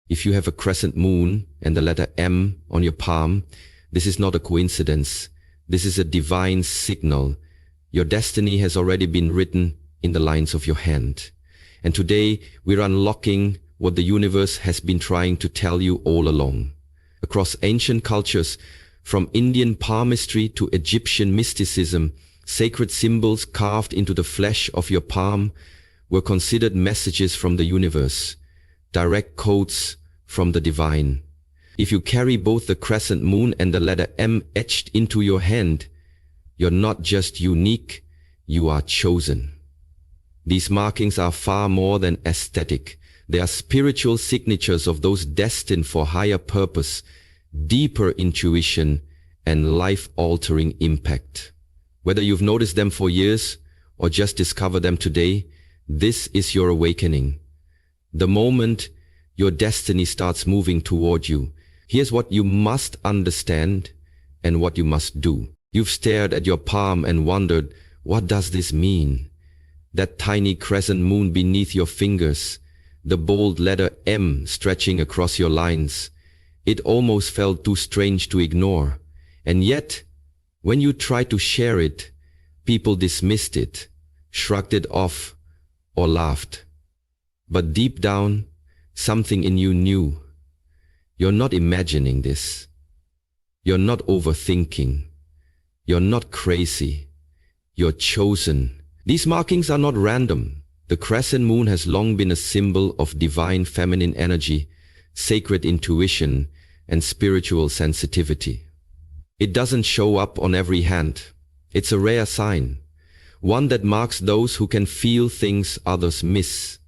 If you have a crescent moon and the letter M on your palm, this is not a coincidence. This is a divine signal. Your destiny has already been written in the lines of your hand. And today we're unlocking what the universe has been trying to tell you all along. Across ancient cultures, from Indian palmistry to Egyptian mysticism, sacred symbols carved into the flesh of your palm were considered messages from the universe, direct codes from the divine. If you carry both the crescent moon and the letter M etched into your hand, you're not just unique, you are chosen. These markings are far more than aesthetic. They are spiritual signatures of those destined for higher purpose, deeper intuition, and life-altering impact. Whether you've noticed them for years or just discovered them today, this is your awakening. The moment your destiny starts moving toward you, here's what you must understand and what you must do. You've stared at your palm and wondered, what does this mean? That tiny crescent moon beneath your fingers, the bold letter M stretching across your lines. It almost felt too strange to ignore. And yet, when you tried to share it, people dismissed it, shrugged it off, or laughed. But deep down, something in you knew. You're not imagining this. You're not overthinking. You're not crazy. You're chosen. These markings are not random. The crescent moon has long been a symbol of divine feminine energy, sacred intuition, and spiritual sensitivity. It doesn't show up on every hand. It's a rare sign, one that marks those who can feel things others miss.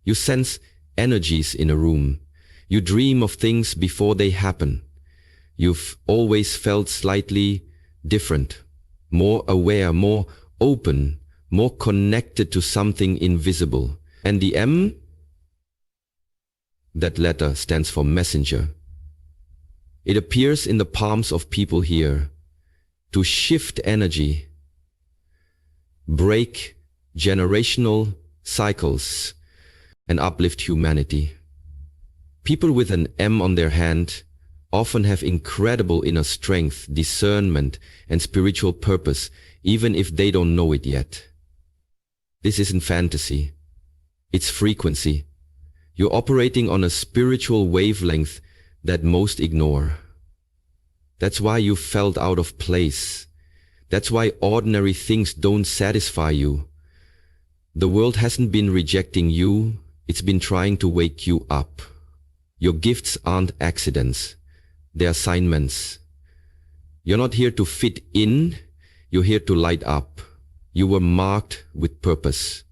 You sense energies in a room. You dream of things before they happen. You've always felt slightly different, more aware, more open, more connected to something invisible. And the M? That letter stands for messenger. It appears in the palms of people here to shift energy, break generational cycles, and uplift humanity. People with an M on their hand often have incredible inner strength, discernment, and spiritual purpose, even if they don't know it yet. This isn't fantasy. It's frequency. You're operating on a spiritual wavelength that most ignore. That's why you felt out of place. That's why ordinary things don't satisfy you. The world hasn't been rejecting you, it's been trying to wake you up. Your gifts aren't accidents, they're assignments. You're not here to fit in, you're here to light up. You were marked with purpose.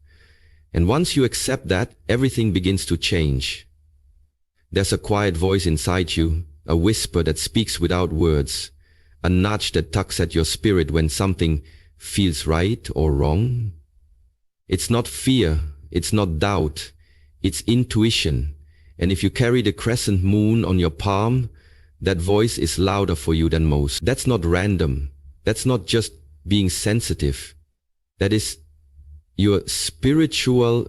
And once you accept that, everything begins to change. There's a quiet voice inside you, a whisper that speaks without words, a nudge that tugs at your spirit when something feels right or wrong. It's not fear, it's not doubt, it's intuition. And if you carry the crescent moon on your palm, that voice is louder for you than most. That's not random. That's not just being sensitive. That is your spiritual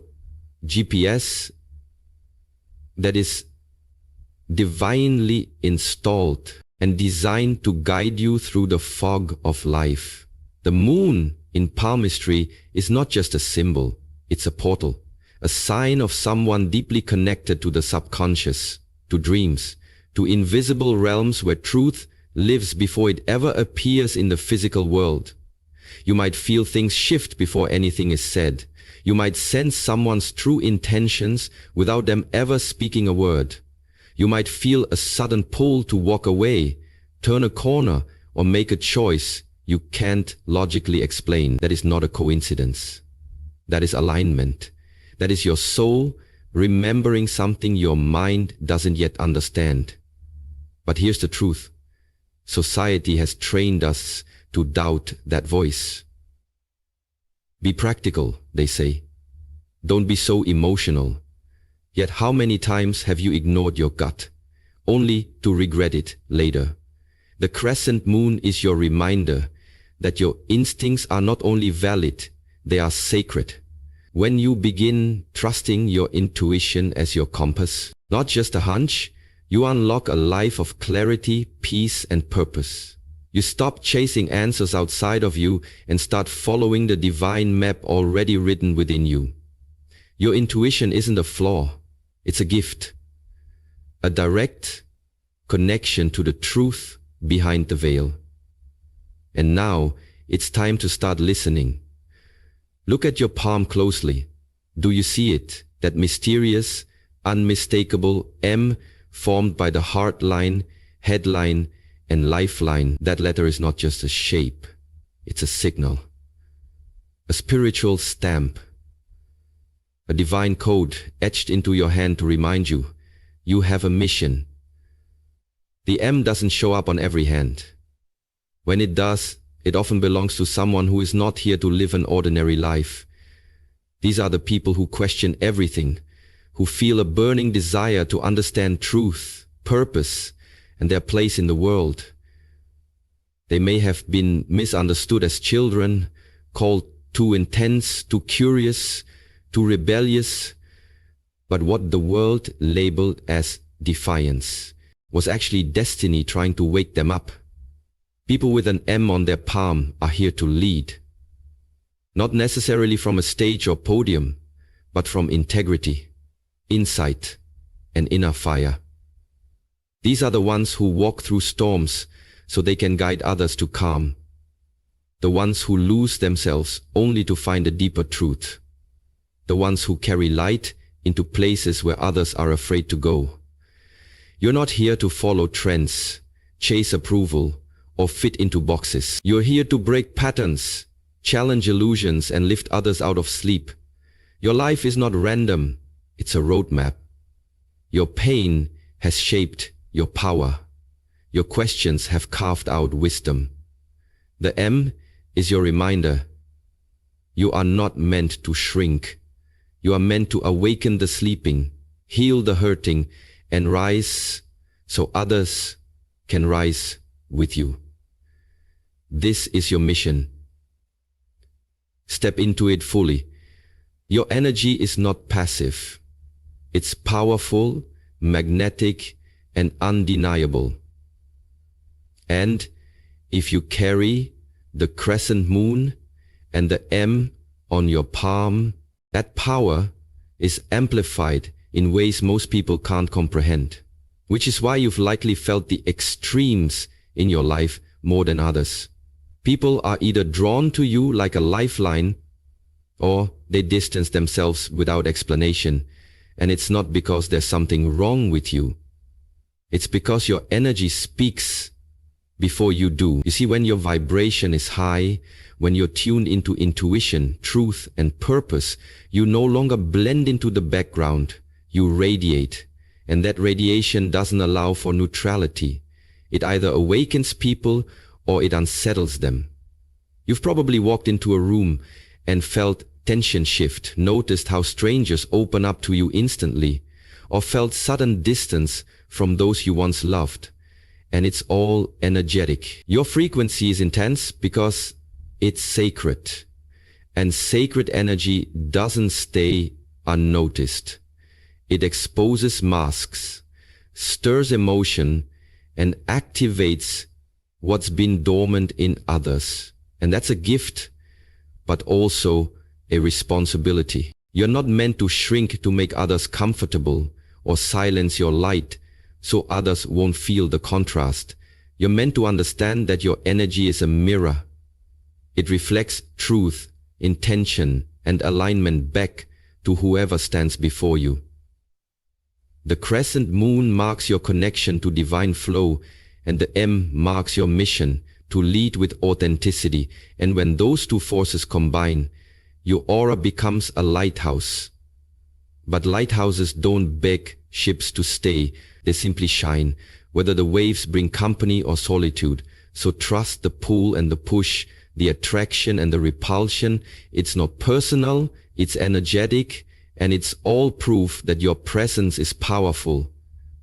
GPS that is divinely installed and designed to guide you through the fog of life. The moon in palmistry is not just a symbol, it's a portal, a sign of someone deeply connected to the subconscious, to dreams, to invisible realms where truth lives before it ever appears in the physical world. You might feel things shift before anything is said. You might sense someone's true intentions without them ever speaking a word. You might feel a sudden pull to walk away, turn a corner, or make a choice you can't logically explain. That is not a coincidence. That is alignment. That is your soul remembering something your mind doesn't yet understand. But here's the truth. Society has trained us to doubt that voice. Be practical, they say. Don't be so emotional. Yet how many times have you ignored your gut, only to regret it later? The crescent moon is your reminder that your instincts are not only valid, they are sacred. When you begin trusting your intuition as your compass, not just a hunch, you unlock a life of clarity, peace, and purpose. You stop chasing answers outside of you and start following the divine map already written within you. Your intuition isn't a flaw, it's a gift. A direct connection to the truth behind the veil. And now, it's time to start listening. Look at your palm closely. Do you see it? That mysterious, unmistakable M formed by the heart line, headline, and lifeline. That letter is not just a shape, it's a signal. A spiritual stamp. A divine code etched into your hand to remind you, you have a mission. The M doesn't show up on every hand. When it does, it often belongs to someone who is not here to live an ordinary life. These are the people who question everything, who feel a burning desire to understand truth, purpose, and their place in the world. They may have been misunderstood as children, called too intense, too curious, too rebellious, but what the world labeled as defiance was actually destiny trying to wake them up. People with an M on their palm are here to lead. Not necessarily from a stage or podium, but from integrity, insight, and inner fire. These are the ones who walk through storms so they can guide others to calm. The ones who lose themselves only to find a deeper truth. The ones who carry light into places where others are afraid to go. You're not here to follow trends, chase approval, or fit into boxes. You're here to break patterns, challenge illusions, and lift others out of sleep. Your life is not random, it's a roadmap. Your pain has shaped your power. Your questions have carved out wisdom. The M is your reminder. You are not meant to shrink. You are meant to awaken the sleeping, heal the hurting, and rise so others can rise with you. This is your mission. Step into it fully. Your energy is not passive. It's powerful, magnetic, and undeniable. And if you carry the crescent moon and the M on your palm, that power is amplified in ways most people can't comprehend, which is why you've likely felt the extremes in your life more than others. People are either drawn to you like a lifeline, or they distance themselves without explanation, and it's not because there's something wrong with you. It's because your energy speaks before you do. You see, when your vibration is high, when you're tuned into intuition, truth, and purpose, you no longer blend into the background, you radiate, and that radiation doesn't allow for neutrality. It either awakens people or it unsettles them. You've probably walked into a room and felt tension shift, noticed how strangers open up to you instantly, or felt sudden distance from those you once loved. And it's all energetic. Your frequency is intense because it's sacred. And sacred energy doesn't stay unnoticed. It exposes masks, stirs emotion, and activates what's been dormant in others. And that's a gift, but also a responsibility. You're not meant to shrink to make others comfortable or silence your light so others won't feel the contrast. You're meant to understand that your energy is a mirror. It reflects truth, intention, and alignment back to whoever stands before you. The crescent moon marks your connection to divine flow, and the M marks your mission to lead with authenticity. And when those two forces combine, your aura becomes a lighthouse. But lighthouses don't beg ships to stay, they simply shine, whether the waves bring company or solitude. So trust the pull and the push, the attraction and the repulsion. It's not personal, it's energetic, and it's all proof that your presence is powerful,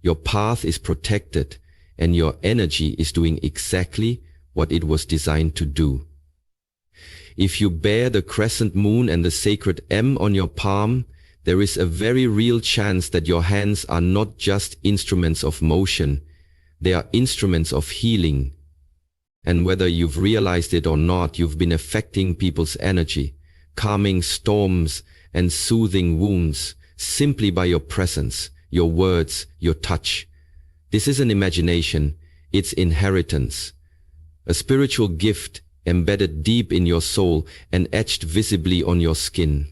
your path is protected, and your energy is doing exactly what it was designed to do. If you bear the crescent moon and the sacred M on your palm, there is a very real chance that your hands are not just instruments of motion, they are instruments of healing. And whether you've realized it or not, you've been affecting people's energy, calming storms and soothing wounds simply by your presence, your words, your touch. This isn't imagination, it's inheritance. A spiritual gift embedded deep in your soul and etched visibly on your skin.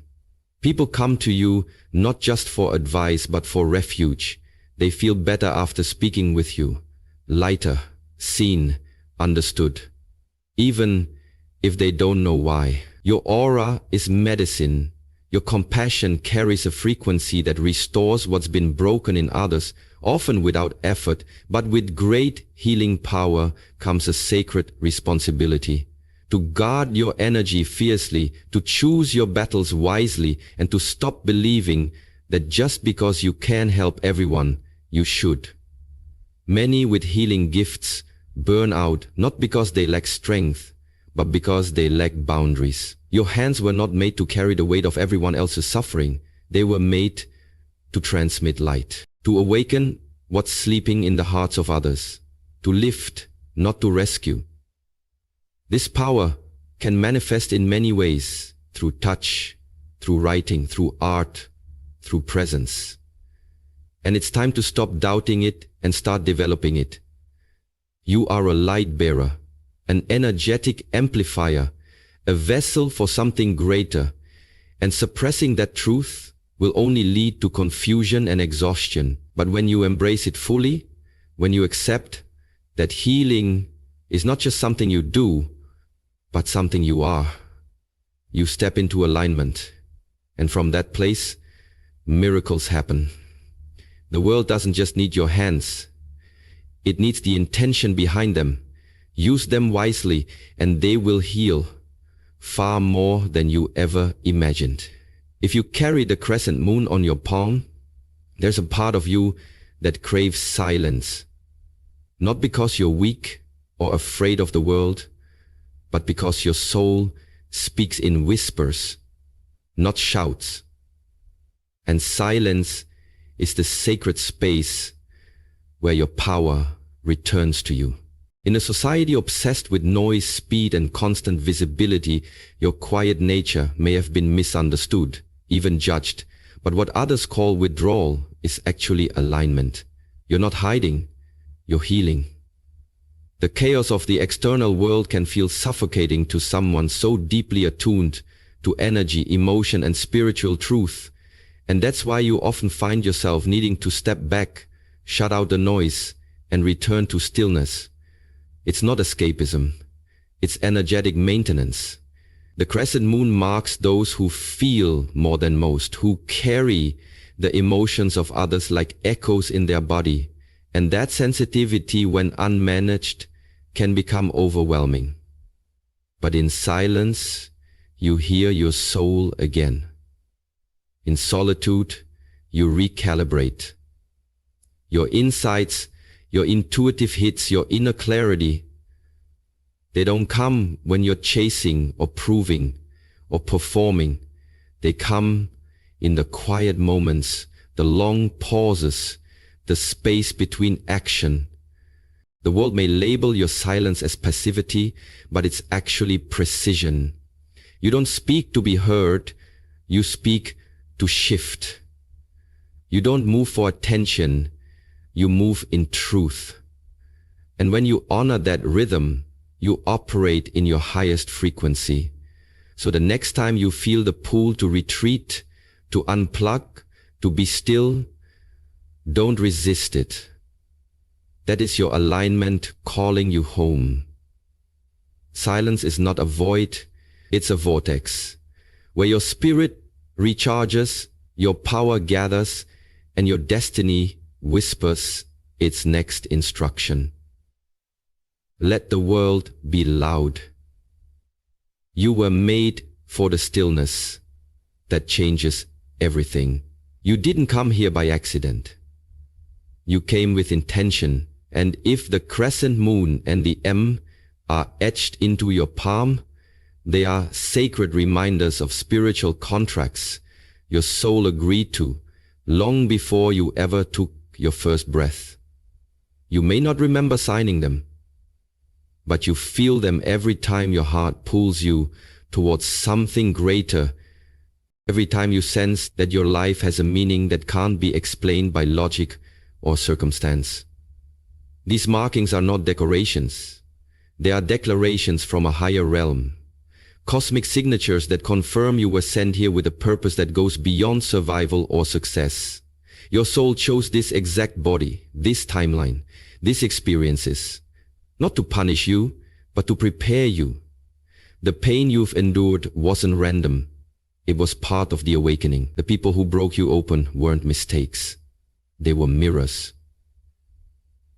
People come to you not just for advice but for refuge. They feel better after speaking with you, lighter, seen, understood, even if they don't know why. Your aura is medicine. Your compassion carries a frequency that restores what's been broken in others, often without effort, but with great healing power comes a sacred responsibility. To guard your energy fiercely, to choose your battles wisely, and to stop believing that just because you can help everyone, you should. Many with healing gifts burn out not because they lack strength, but because they lack boundaries. Your hands were not made to carry the weight of everyone else's suffering. They were made to transmit light, to awaken what's sleeping in the hearts of others, to lift, not to rescue. This power can manifest in many ways, through touch, through writing, through art, through presence. And it's time to stop doubting it and start developing it. You are a light bearer, an energetic amplifier, a vessel for something greater, and suppressing that truth will only lead to confusion and exhaustion. But when you embrace it fully, when you accept that healing is not just something you do, but something you are, you step into alignment. And from that place, miracles happen. The world doesn't just need your hands. It needs the intention behind them. Use them wisely, and they will heal far more than you ever imagined. If you carry the crescent moon on your palm, there's a part of you that craves silence. Not because you're weak or afraid of the world, but because your soul speaks in whispers, not shouts. And silence is the sacred space where your power returns to you. In a society obsessed with noise, speed, and constant visibility, your quiet nature may have been misunderstood, even judged. But what others call withdrawal is actually alignment. You're not hiding, you're healing. The chaos of the external world can feel suffocating to someone so deeply attuned to energy, emotion, and spiritual truth. And that's why you often find yourself needing to step back, shut out the noise, and return to stillness. It's not escapism. It's energetic maintenance. The crescent moon marks those who feel more than most, who carry the emotions of others like echoes in their body. And that sensitivity, when unmanaged, can become overwhelming. But in silence, you hear your soul again. In solitude, you recalibrate. Your insights, your intuitive hits, your inner clarity, they don't come when you're chasing or proving or performing. They come in the quiet moments, the long pauses, the space between action. The world may label your silence as passivity, but it's actually precision. You don't speak to be heard, you speak to shift. You don't move for attention, you move in truth. And when you honor that rhythm, you operate in your highest frequency. So the next time you feel the pull to retreat, to unplug, to be still, don't resist it. That is your alignment calling you home. Silence is not a void, it's a vortex, where your spirit recharges, your power gathers, and your destiny whispers its next instruction. Let the world be loud. You were made for the stillness that changes everything. You didn't come here by accident. You came with intention, and if the crescent moon and the M are etched into your palm, They are sacred reminders of spiritual contracts your soul agreed to long before you ever took your first breath. You may not remember signing them, but you feel them every time your heart pulls you towards something greater, every time you sense that your life has a meaning that can't be explained by logic or circumstance. These markings are not decorations. They are declarations from a higher realm. Cosmic signatures that confirm you were sent here with a purpose that goes beyond survival or success. Your soul chose this exact body, this timeline, these experiences, not to punish you, but to prepare you. The pain you've endured wasn't random. It was part of the awakening. The people who broke you open weren't mistakes. They were mirrors.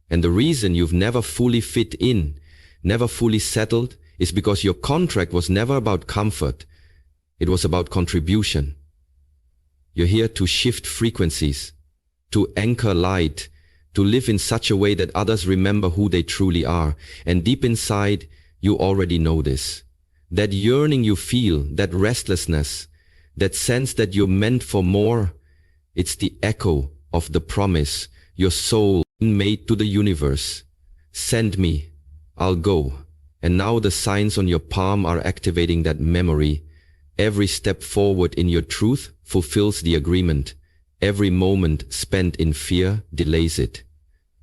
And the reason you've never fully fit in, never fully settled, is because your contract was never about comfort. It was about contribution. You're here to shift frequencies, to anchor light, to live in such a way that others remember who they truly are. And deep inside, you already know this. That yearning you feel, that restlessness, that sense that you're meant for more, it's the echo of the promise your soul made to the universe. Send me, I'll go. And now the signs on your palm are activating that memory. Every step forward in your truth fulfills the agreement. Every moment spent in fear delays it.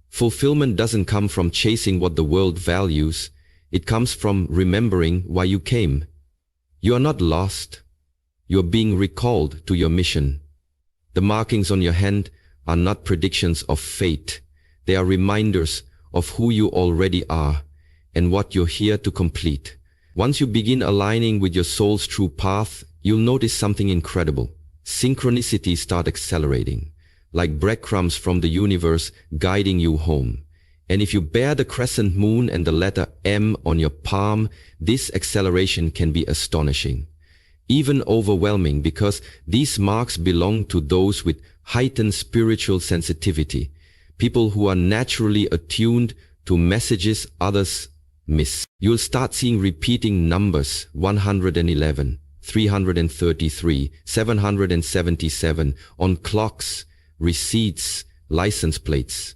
Fulfillment doesn't come from chasing what the world values. It comes from remembering why you came. You are not lost. You are being recalled to your mission. The markings on your hand are not predictions of fate. They are reminders of who you already are and what you're here to complete. Once you begin aligning with your soul's true path, you'll notice something incredible. Synchronicities start accelerating, like breadcrumbs from the universe guiding you home. And if you bear the crescent moon and the letter M on your palm, this acceleration can be astonishing, even overwhelming, because these marks belong to those with heightened spiritual sensitivity, people who are naturally attuned to messages others miss. You'll start seeing repeating numbers: 111, 333, 777 on clocks, receipts, license plates.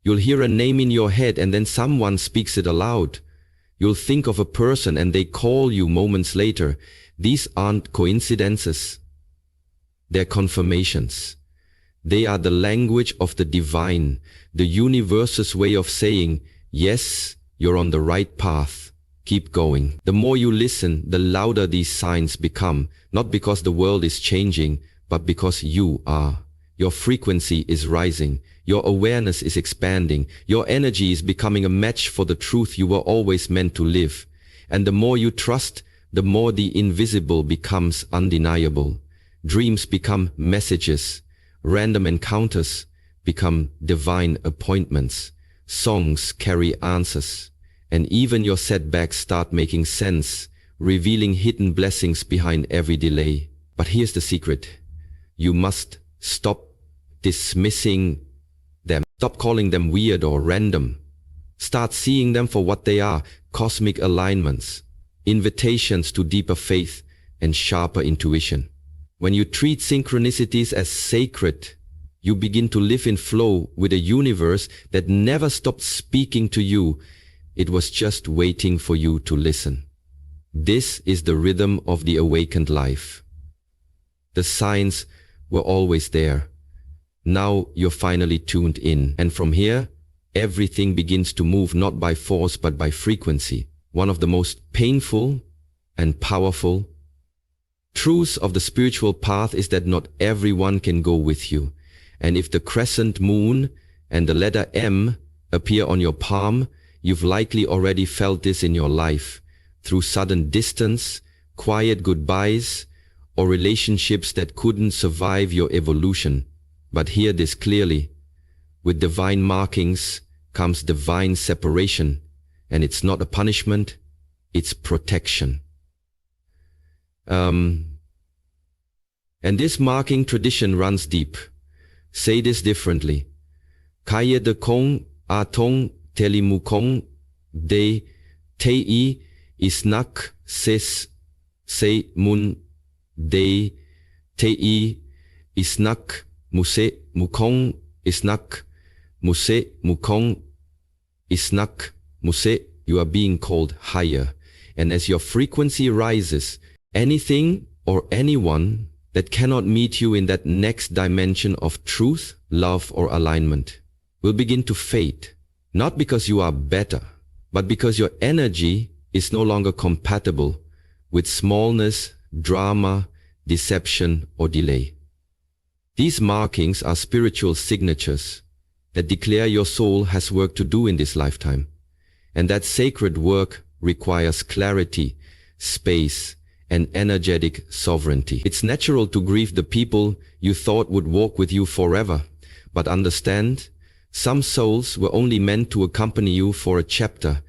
You'll hear a name in your head and then someone speaks it aloud. You'll think of a person and they call you moments later. These aren't coincidences. They're confirmations. They are the language of the divine, the universe's way of saying, yes, you're on the right path. Keep going. The more you listen, the louder these signs become, not because the world is changing, but because you are. Your frequency is rising. Your awareness is expanding. Your energy is becoming a match for the truth you were always meant to live. And the more you trust, the more the invisible becomes undeniable. Dreams become messages. Random encounters become divine appointments. Songs carry answers. And even your setbacks start making sense, revealing hidden blessings behind every delay. But here's the secret. You must stop dismissing them. Stop calling them weird or random. Start seeing them for what they are: cosmic alignments, invitations to deeper faith and sharper intuition. When you treat synchronicities as sacred, you begin to live in flow with a universe that never stopped speaking to you. It was just waiting for you to listen. This is the rhythm of the awakened life. The signs were always there. Now you're finally tuned in. And from here, everything begins to move not by force but by frequency. One of the most painful and powerful truths of the spiritual path is that not everyone can go with you. And if the crescent moon and the letter M appear on your palm, you've likely already felt this in your life, through sudden distance, quiet goodbyes, or relationships that couldn't survive your evolution. But hear this clearly. With divine markings comes divine separation, and it's not a punishment, it's protection. And this marking tradition runs deep. Say this differently. Kaya de kong atong telimukong de tei isnak ses se mun de te isnak muse mukong isnak muse mukong isnak muse. You are being called higher, and as your frequency rises, anything or anyone that cannot meet you in that next dimension of truth, love, or alignment will begin to fade, not because you are better, but because your energy is no longer compatible with smallness, drama, deception, or delay. These markings are spiritual signatures that declare your soul has work to do in this lifetime, and that sacred work requires clarity, space, and energetic sovereignty. It's natural to grieve the people you thought would walk with you forever, but understand, some souls were only meant to accompany you for a chapter,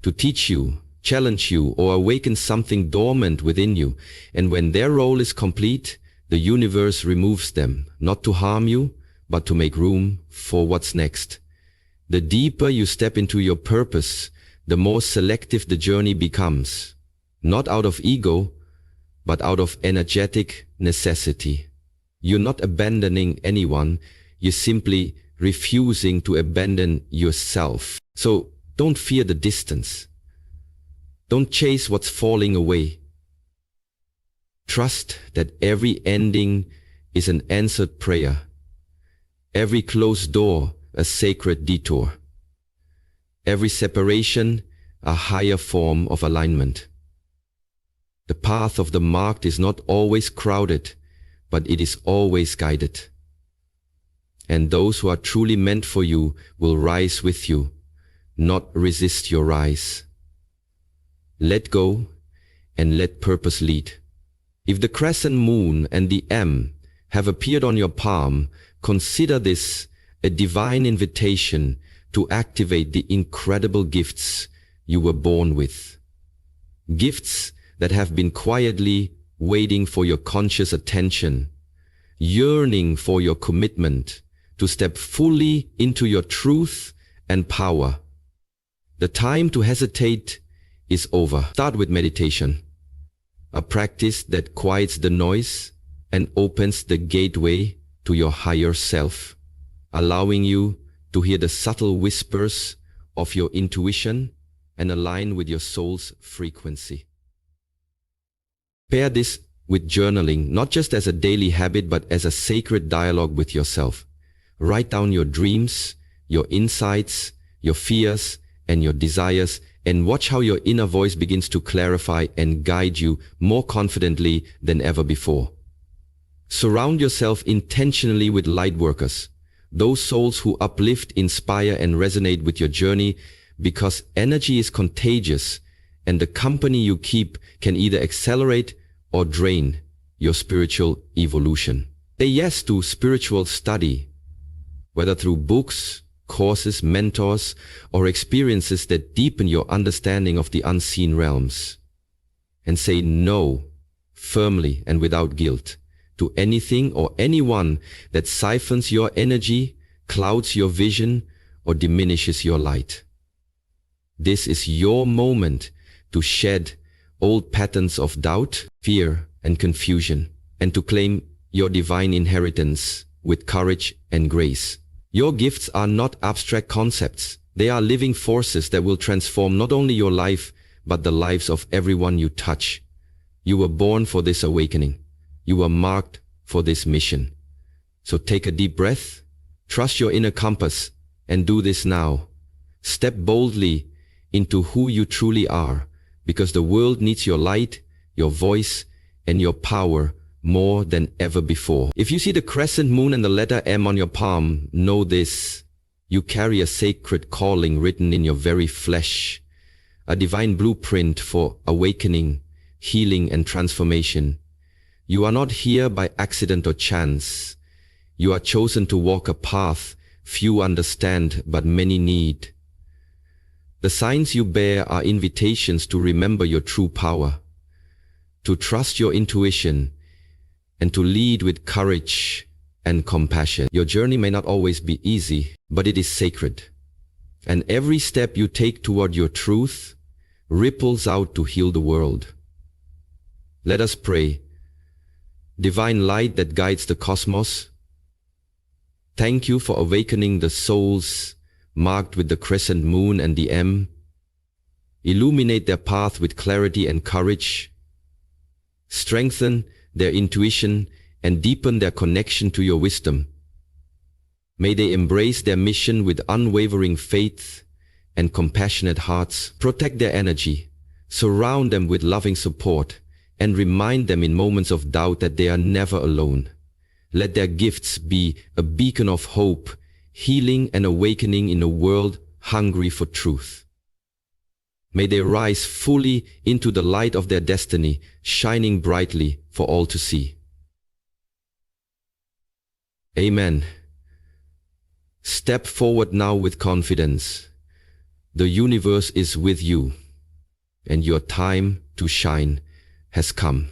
to teach you, challenge you, or awaken something dormant within you, and when their role is complete, the universe removes them, not to harm you, but to make room for what's next. The deeper you step into your purpose, the more selective the journey becomes, not out of ego, but out of energetic necessity. You're not abandoning anyone, you're simply refusing to abandon yourself. So don't fear the distance. Don't chase what's falling away. Trust that every ending is an answered prayer, every closed door a sacred detour, every separation a higher form of alignment. The path of the marked is not always crowded, but it is always guided. And those who are truly meant for you will rise with you, not resist your rise. Let go and let purpose lead. If the Crescent Moon and the M have appeared on your palm, consider this a divine invitation to activate the incredible gifts you were born with. Gifts that have been quietly waiting for your conscious attention, yearning for your commitment to step fully into your truth and power. The time to hesitate is over. Start with meditation, a practice that quiets the noise and opens the gateway to your higher self, allowing you to hear the subtle whispers of your intuition and align with your soul's frequency. Pair this with journaling, not just as a daily habit, but as a sacred dialogue with yourself. Write down your dreams, your insights, your fears, and your desires, and watch how your inner voice begins to clarify and guide you more confidently than ever before. Surround yourself intentionally with light workers, those souls who uplift, inspire, and resonate with your journey, because energy is contagious, and the company you keep can either accelerate or drain your spiritual evolution. Say yes to spiritual study, whether through books, courses, mentors, or experiences that deepen your understanding of the unseen realms. And say no, firmly and without guilt, to anything or anyone that siphons your energy, clouds your vision, or diminishes your light. This is your moment to shed old patterns of doubt, fear, and confusion, and to claim your divine inheritance with courage and grace. Your gifts are not abstract concepts. They are living forces that will transform not only your life, but the lives of everyone you touch. You were born for this awakening. You were marked for this mission. So take a deep breath, trust your inner compass, and do this now. Step boldly into who you truly are, because the world needs your light, your voice, and your power more than ever before. If you see the crescent moon and the letter M on your palm, know this: you carry a sacred calling written in your very flesh, a divine blueprint for awakening, healing, and transformation. You are not here by accident or chance. You are chosen to walk a path few understand but many need. The signs you bear are invitations to remember your true power, to trust your intuition, and to lead with courage and compassion. Your journey may not always be easy, but it is sacred. And every step you take toward your truth, ripples out to heal the world. Let us pray. Divine light that guides the cosmos, thank you for awakening the souls marked with the crescent moon and the M. Illuminate their path with clarity and courage. Strengthen their intuition and deepen their connection to your wisdom. May they embrace their mission with unwavering faith and compassionate hearts. Protect their energy, surround them with loving support, and remind them in moments of doubt that they are never alone. Let their gifts be a beacon of hope, healing and awakening in a world hungry for truth. May they rise fully into the light of their destiny, shining brightly for all to see. Amen. Step forward now with confidence. The universe is with you, and your time to shine has come.